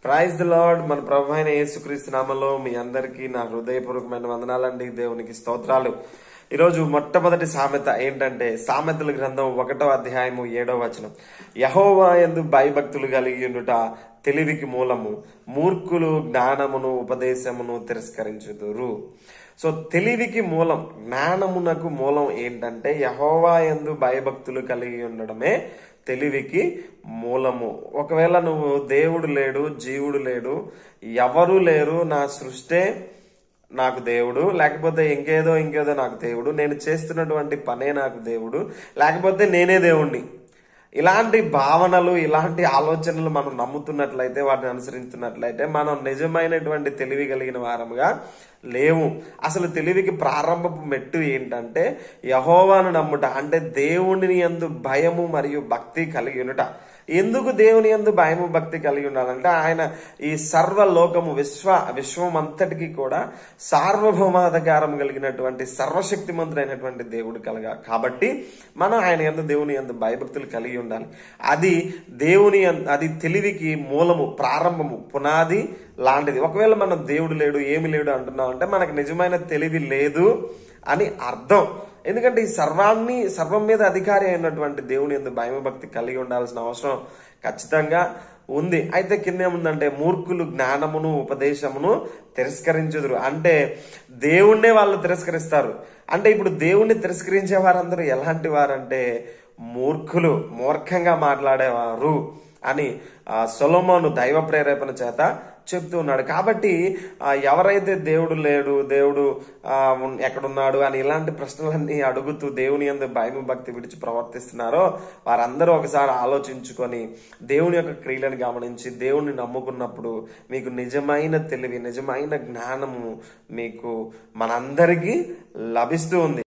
Praise the lord. మన ప్రభు అయిన యేసుక్రీస్తు నామములో మీ అందరికీ నా హృదయపూర్వకమైన వందనాలండి. దేవునికి స్తోత్రాలు. ఈరోజు మొట్టమొదటి సామెత ఏంటంటే సామెతల గ్రంథం 1వ అధ్యాయము 7వ వచనం. యెహోవా యందు భయభక్తులు కలిగి ఉండుట తెలివికి మూలము, మూర్ఖులు జ్ఞానమును ఉపదేశమును తిరస్కరించుదురు. సో తెలివికి మూలం, జ్ఞానమునకు మూలం ఏంటంటే యెహోవా యందు భయభక్తులు కలిగి ఉండడమే తెలివికి మూలము. ఒకవేళ నువ్వు దేవుడు లేడు, జీవుడు లేడు, ఎవరు లేరు, నా సృష్టే నాకు దేవుడు, లేకపోతే ఇంకేదో నాకు దేవుడు, నేను చేస్తున్నటువంటి పనే నాకు దేవుడు, లేకపోతే నేనే దేవుణ్ణి, ఇలాంటి భావనలు, ఇలాంటి ఆలోచనలు మనం నమ్ముతున్నట్లయితే, వాటిని అనుసరిస్తున్నట్లయితే మనం నిజమైనటువంటి తెలివి కలిగిన వారముగా లేవు. అసలు తెలివికి ప్రారంభపు మెట్టు ఏంటంటే యెహోవాను నమ్ముట, అంటే దేవుని యందు భయము మరియు భక్తి కలిగి ఉండుట. ఎందుకు దేవుని యందు భయము భక్తి కలిగి ఉండాలంటే ఆయన ఈ సర్వలోకము విశ్వం అంతటికి కూడా సార్వభౌమాధికారం కలిగినటువంటి సర్వశక్తిమంతుడైనటువంటి దేవుడు కాబట్టి మనం ఆయన యందు దేవుని యందు భయభక్తులు కలిగి ఉండాలి. అది తెలివికి మూలము, ప్రారంభము, పునాది లాంటిది. ఒకవేళ మనం దేవుడు లేడు, ఏమి లేడు అంటున్నాం అంటే మనకు నిజమైన తెలివి లేదు అని అర్థం. ఎందుకంటే ఈ సర్వం మీద అధికారి అయినటువంటి దేవుని యందు భయభక్తి కలిగి ఉండాల్సిన అవసరం ఖచ్చితంగా ఉంది. అయితే కింద ఏముందంటే మూర్ఖులు జ్ఞానమును ఉపదేశమును తిరస్కరించుదురు, అంటే దేవుణ్ణే వాళ్ళు తిరస్కరిస్తారు. అంటే ఇప్పుడు దేవుణ్ణి తిరస్కరించే వారందరూ ఎలాంటి వారంటే మూర్ఖంగా మాట్లాడేవారు అని సొలొమోను దైవ ప్రేరేపణ చేత చెప్తూ ఉన్నాడు. కాబట్టి ఎవరైతే దేవుడు లేడు, దేవుడు ఎక్కడున్నాడు అని ఇలాంటి ప్రశ్నలన్నీ అడుగుతూ దేవుని యందు భయం భక్తి విడిచి ప్రవర్తిస్తున్నారో వారందరూ ఒకసారి ఆలోచించుకొని దేవుని యొక్క క్రియలను గమనించి దేవుణ్ణి నమ్ముకున్నప్పుడు మీకు నిజమైన తెలివి, నిజమైన జ్ఞానము మీకు మనందరికీ లభిస్తూ ఉంది.